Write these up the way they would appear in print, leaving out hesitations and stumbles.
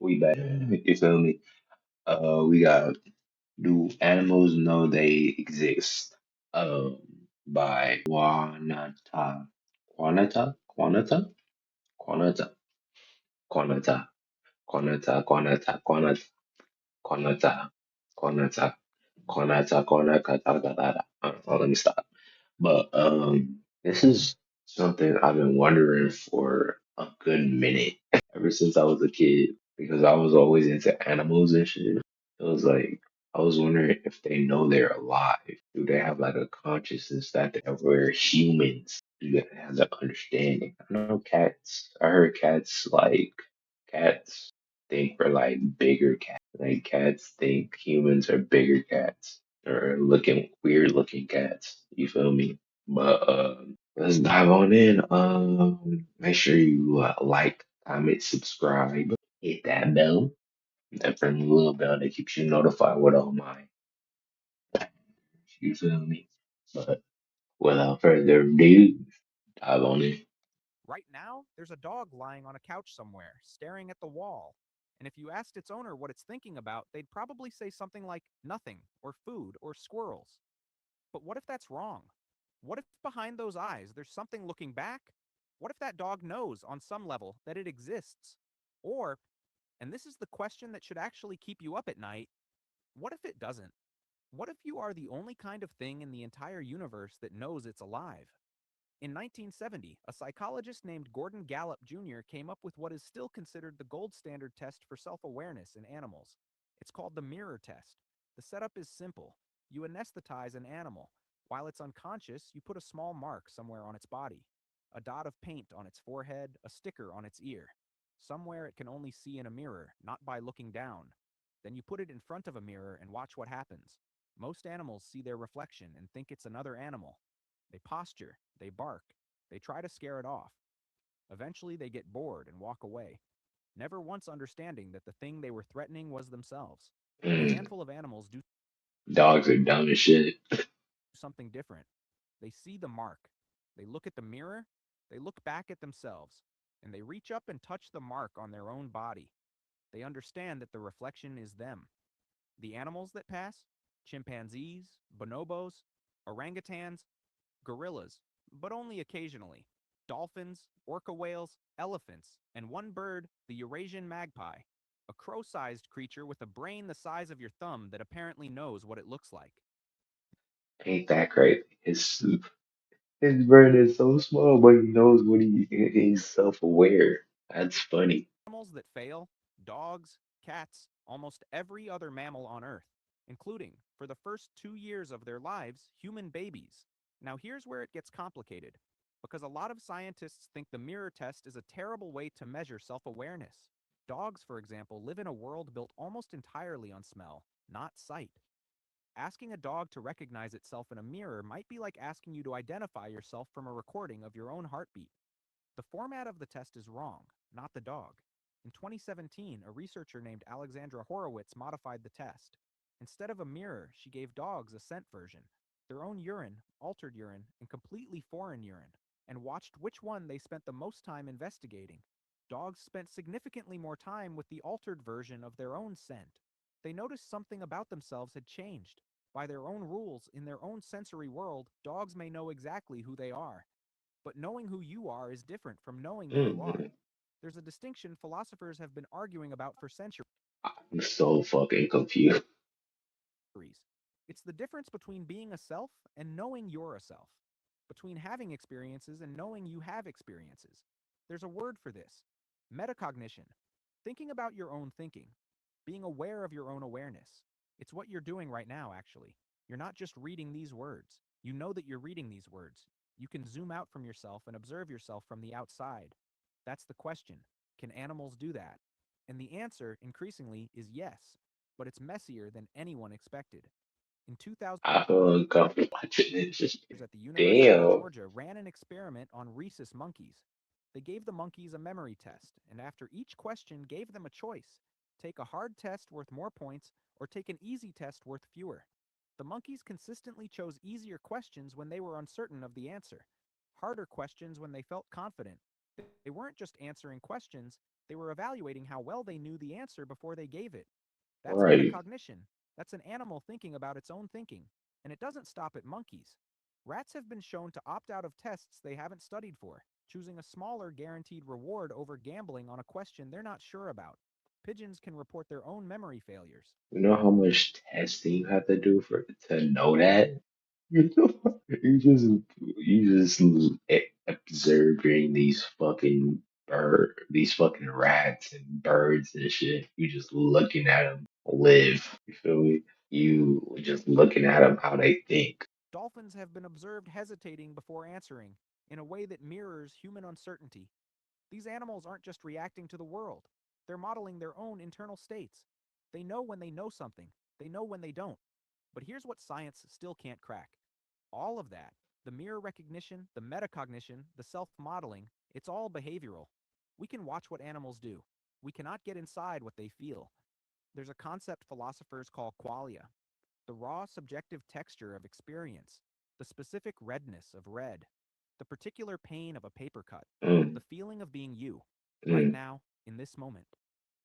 We back. You feel me? We got Do Animals Know They Exist? Um, by Quanata, Quanata, Quanata, Quanata, Quanata, Quanata. Let me stop. But this is something I've been wondering for a good minute, ever since I was a kid, because I was always into animals and shit. It was like I was wondering if they know they're alive. Do they have like a consciousness that we're humans? Do they have that understanding? I know cats. I heard cats think we're like bigger cats. Like cats think humans are bigger cats or looking weird looking cats. You feel me? But let's dive on in. Make sure you like, comment, subscribe, hit that bell, that friendly little bell that keeps you notified with all my. You feel me? But without further ado, dive on in. Right now, there's a dog lying on a couch somewhere, staring at the wall. And if you asked its owner what it's thinking about, they'd probably say something like nothing, or food, or squirrels. But what if that's wrong? What if behind those eyes there's something looking back? What if that dog knows, on some level, that it exists? Or, and this is the question that should actually keep you up at night, what if it doesn't? What if you are the only kind of thing in the entire universe that knows it's alive? In 1970, a psychologist named Gordon Gallup Jr. came up with what is still considered the gold standard test for self awareness in animals. It's called the mirror test. The setup is simple. You anesthetize an animal. While it's unconscious, you put a small mark somewhere on its body, a dot of paint on its forehead, a sticker on its ear, somewhere it can only see in a mirror, not by looking down. Then you put it in front of a mirror and watch what happens. Most animals see their reflection and think it's another animal. They posture, they bark, they try to scare it off. Eventually, they get bored and walk away, never once understanding that the thing they were threatening was themselves. A Mm, handful of animals do dogs are dumb as shit. something different. They see the mark, they look at the mirror, they look back at themselves, and they reach up and touch the mark on their own body. They understand that the reflection is them. The animals that pass, chimpanzees, bonobos, orangutans, gorillas, but only occasionally, dolphins, orca whales, elephants, and one bird, the Eurasian magpie, a crow sized creature with a brain the size of your thumb that apparently knows what it looks like. Ain't that crazy? His brain is so small, but he knows he's self aware. That's funny. Animals that fail, dogs, cats, almost every other mammal on Earth, including, for the first 2 years of their lives, human babies. Now, here's where it gets complicated, because a lot of scientists think the mirror test is a terrible way to measure self awareness. Dogs, for example, live in a world built almost entirely on smell, not sight. Asking a dog to recognize itself in a mirror might be like asking you to identify yourself from a recording of your own heartbeat. The format of the test is wrong, not the dog. In 2017, a researcher named Alexandra Horowitz modified the test. Instead of a mirror, she gave dogs a scent version, their own urine, altered urine, and completely foreign urine, and watched which one they spent the most time investigating. Dogs spent significantly more time with the altered version of their own scent. They noticed something about themselves had changed. By their own rules, in their own sensory world, dogs may know exactly who they are, but knowing who you are is different from knowing who you are. Mm, There's a distinction philosophers have been arguing about for centuries. I'm so fucking confused. It's the difference between being a self and knowing you're a self, between having experiences and knowing you have experiences. There's a word for this: metacognition. Thinking about your own thinking, being aware of your own awareness. It's what you're doing right now, actually. You're not just reading these words. You know that you're reading these words. You can zoom out from yourself and observe yourself from the outside. That's the question. Can animals do that? And the answer, increasingly, is yes, but it's messier than anyone expected. In 2000, I feel uncomfortable watching this. at the University of Damn. Georgia ran an experiment on rhesus monkeys. They gave the monkeys a memory test, and after each question gave them a choice: take a hard test worth more points or take an easy test worth fewer. The monkeys consistently chose easier questions when they were uncertain of the answer, harder questions when they felt confident. They weren't just answering questions, They were evaluating how well they knew the answer before they gave it. That's Right. metacognition. That's an animal thinking about its own thinking. And it doesn't stop at monkeys. Rats have been shown to opt out of tests they haven't studied for, choosing a smaller guaranteed reward over gambling on a question they're not sure about. Pigeons can report their own memory failures. You know how much testing you have to do for to know that? You know, you just observing these fucking rats and birds and shit. You just looking at them live. You feel me? You just looking at them how they think. Dolphins have been observed hesitating before answering, in a way that mirrors human uncertainty. These animals aren't just reacting to the world, they're modeling their own internal states. They know when they know something, they know when they don't. But here's what science still can't crack: all of that, the mirror recognition, the metacognition, the self modeling, it's all behavioral. We can watch what animals do. We cannot get inside what they feel. There's a concept philosophers call qualia, the raw subjective texture of experience, the specific redness of red, the particular pain of a paper cut, Mm, the feeling of being you, right mm, now, in this moment.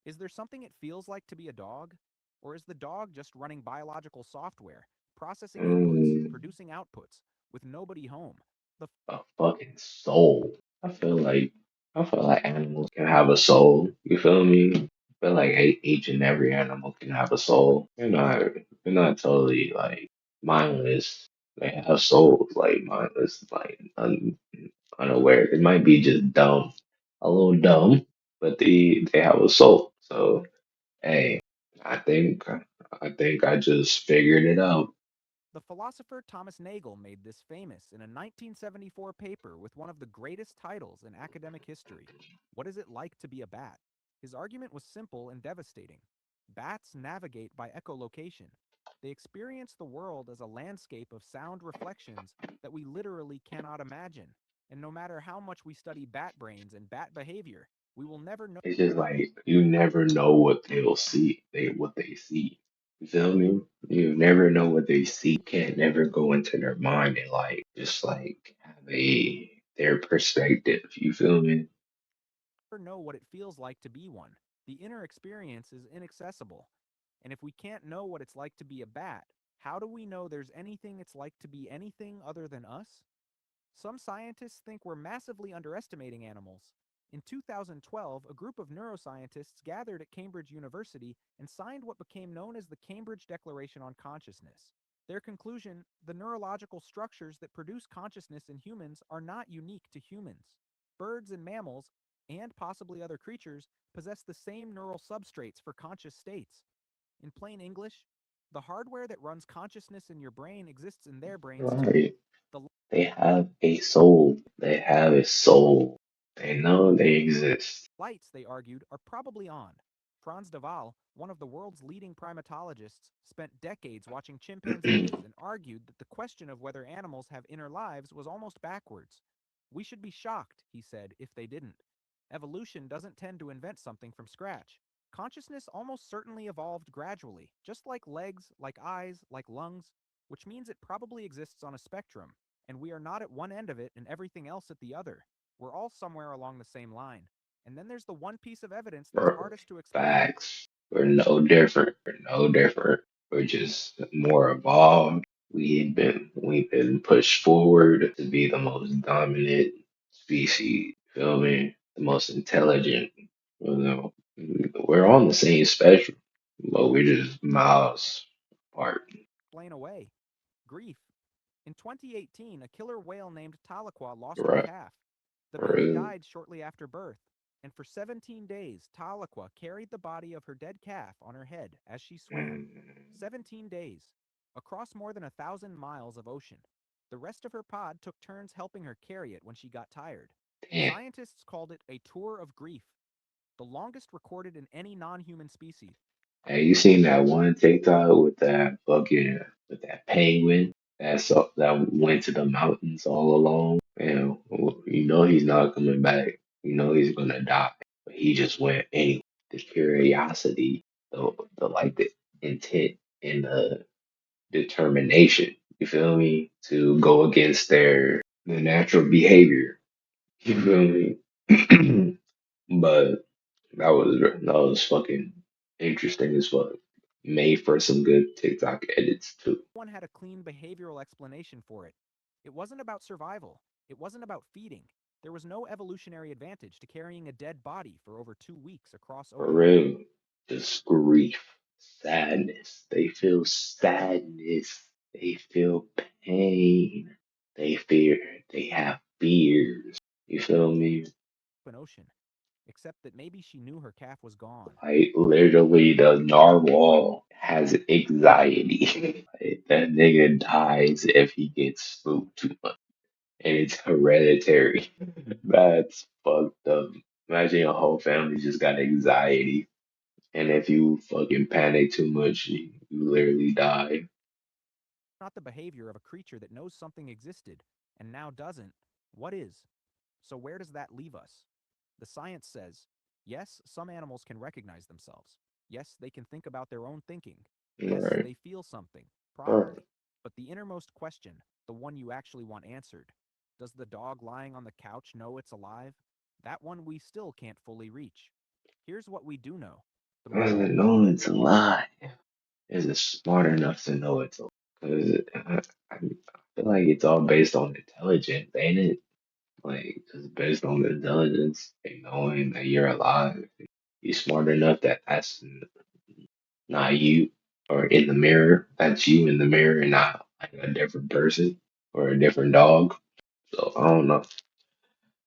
Is there something it feels like to be a dog? Or is the dog just running biological software, processing inputs, mm. producing outputs, with nobody home? The A fucking soul. I feel like I feel like animals can have a soul. You feel me? I feel like each and every animal can have a soul. They're not totally like mindless. They have souls like mindless, like unaware. They might be just dumb, a little dumb, but they have a soul. So hey, I think I think I just figured it out. The philosopher Thomas Nagel made this famous in a 1974 paper with one of the greatest titles in academic history: What is it like to be a bat? His argument was simple and devastating. Bats navigate by echolocation. They experience the world as a landscape of sound reflections that we literally cannot imagine. And no matter how much we study bat brains and bat behavior, we will never know. It's just like you never know what they'll see. What they see. You feel me? You never know what they see. Can't never go into their mind and like just like have their perspective. You feel me? Know what it feels like to be one. The inner experience is inaccessible. And if we can't know what it's like to be a bat, how do we know there's anything it's like to be anything other than us? Some scientists think we're massively underestimating animals. In 2012, a group of neuroscientists gathered at Cambridge University and signed what became known as the Cambridge Declaration on Consciousness. Their conclusion: the neurological structures that produce consciousness in humans are not unique to humans. Birds and mammals, and possibly other creatures, possess the same neural substrates for conscious states. In plain English, the hardware that runs consciousness in your brain exists in their brains too. Right. The They have a soul. They have a soul. They know they exist. lights, they argued, are probably on. Franz de Waal, one of the world's leading primatologists, spent decades watching chimpanzees and argued that the question of whether animals have inner lives was almost backwards. We should be shocked, he said, if they didn't. Evolution doesn't tend to invent something from scratch. Consciousness almost certainly evolved gradually, just like legs, like eyes, like lungs, which means it probably exists on a spectrum, and we are not at one end of it and everything else at the other. We're all somewhere along the same line. And then there's the one piece of evidence that's Bro, hardest to explain. facts. We're no different. We're no different. We're just more evolved. We've been pushed forward to be the most dominant species. Feel me? The most intelligent. You know, we're on the same spectrum, but we're just miles apart. Explain away. Grief. In 2018, a killer whale named Tahlequah lost her Right. calf. The baby Right. died shortly after birth, and for 17 days, Tahlequah carried the body of her dead calf on her head as she swam. Mm, 17 days, across more than 1,000 miles of ocean. The rest of her pod took turns helping her carry it when she got tired. damn. Scientists called it a tour of grief, the longest recorded in any non human species. Hey, you seen that one TikTok with that penguin that went to the mountains all alone? And you know he's not coming back. You know he's gonna die. But he just went anyway. The curiosity, the intent and the determination. You feel me? To go against their natural behavior. You feel me? But That was fucking interesting as fuck. Made for some good TikTok edits too. One had a clean behavioral explanation for it. It wasn't about survival. It wasn't about feeding. There was no evolutionary advantage to carrying a dead body for over 2 weeks across For open. real. Just grief, sadness. They feel sadness. They feel pain. They fear. They have fears. You feel me? Ocean, except that maybe she knew her calf was gone. Like literally, the narwhal has anxiety. Like, that nigga dies if he gets spooked too much, and it's hereditary. That's fucked up. Imagine your whole family just got anxiety, and if you fucking panic too much, you literally die. Not the behavior of a creature that knows something existed and now doesn't. What is? So, where does that leave us? The science says yes, some animals can recognize themselves. Yes, they can think about their own thinking. Yes, Right, they feel something, right. probably. But the innermost question, the one you actually want answered, does the dog lying on the couch know it's alive? That one we still can't fully reach. Here's what we do know. The more Doesn't know it's a lie. Is it smart enough to know it's a lie? Because I feel like it's all based on intelligence, ain't it? Like, just based on the intelligence and knowing that you're alive. You're smart enough that that's not you, or in the mirror, that's you in the mirror and not like a different person or a different dog. So I don't know.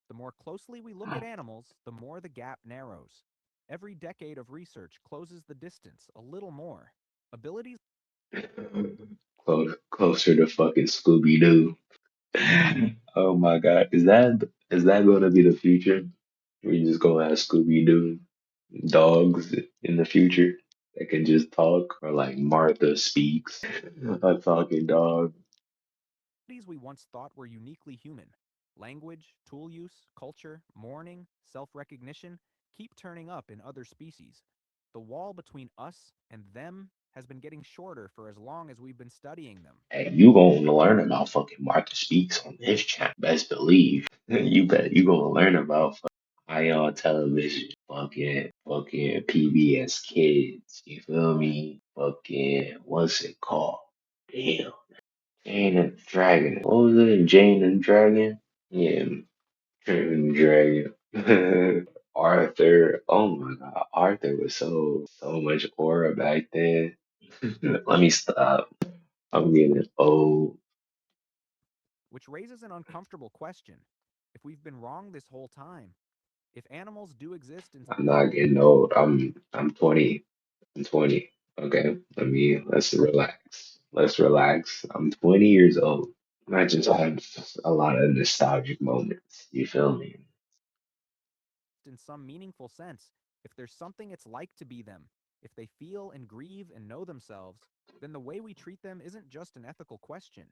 The more closely we look at animals, the more the gap narrows. Every decade of research closes the distance a little more. Abilities Closer to fucking Scooby Doo. Oh my God, is that going to be the future? We just gonna have Scooby Doo dogs in the future that can just talk, or like Martha speaks, a talking dog. we once thought were uniquely human language, tool use, culture, mourning, self recognition keep turning up in other species. The wall between us and them has been getting shorter for as long as we've been studying them. Hey, you gonna learn about fucking Martha Speaks on this channel. Best believe. You bet you gonna learn about fucking on television, fucking PBS Kids. You feel me? Fucking what's it called? Damn, Jane and the Dragon. What was it? Jane and Dragon? Yeah, Jane and Dragon. Arthur. Oh my God, Arthur was so much aura back then. Let me stop. I'm getting old. Which raises an uncomfortable question. If we've been wrong this whole time, if animals do exist in I'm not getting old. I'm 20. I'm 20. Okay. Let's relax. Let's relax. I'm 20 years old. I just had a lot of nostalgic moments. You feel me? some meaningful sense, if there's something it's like to be them, if they feel and grieve and know themselves, then the way we treat them isn't just an ethical question.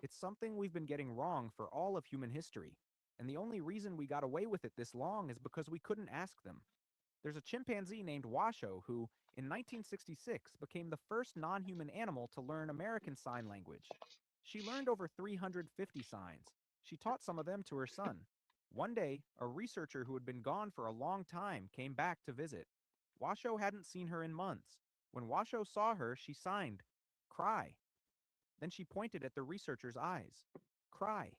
It's something we've been getting wrong for all of human history. And the only reason we got away with it this long is because we couldn't ask them. There's a chimpanzee named Washoe who, in 1966, became the first non human animal to learn American Sign Language. She learned over 350 signs. She taught some of them to her son. One day, a researcher who had been gone for a long time came back to visit. Washoe hadn't seen her in months. When Washoe saw her, she signed, "Cry." Then she pointed at the researcher's eyes. "Cry."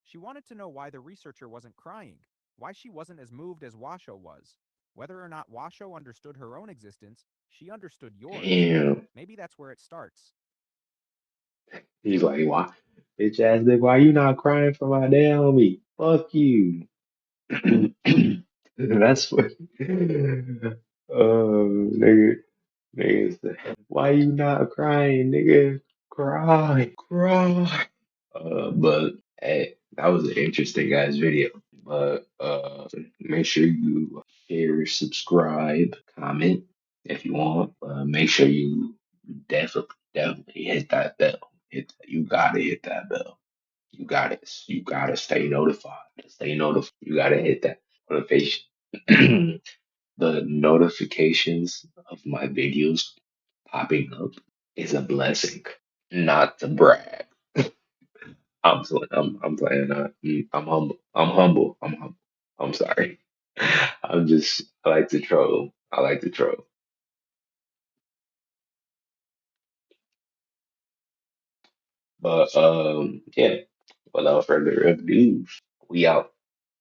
She wanted to know why the researcher wasn't crying, why she wasn't as moved as Washoe was. Whether or not Washoe understood her own existence, she understood yours. Damn. Maybe that's where it starts. He's like, why? Bitch ass nigga, why you not crying for my damn homie? Fuck you. That's what. Oh, nigga. Nigga said, why you not crying, nigga? Cry, cry. But hey, that was an interesting guys video. But make sure you share, subscribe, comment if you want. Make sure you definitely hit that bell. You gotta hit that bell. You gotta stay notified. Stay notified. You gotta hit that notification. The notifications of my videos popping up is a blessing, not to brag. I'm playing. I'm humble. I'm humble. I'm humble. I'm sorry. I like to troll. I like to troll. But yeah, without further ado, we out.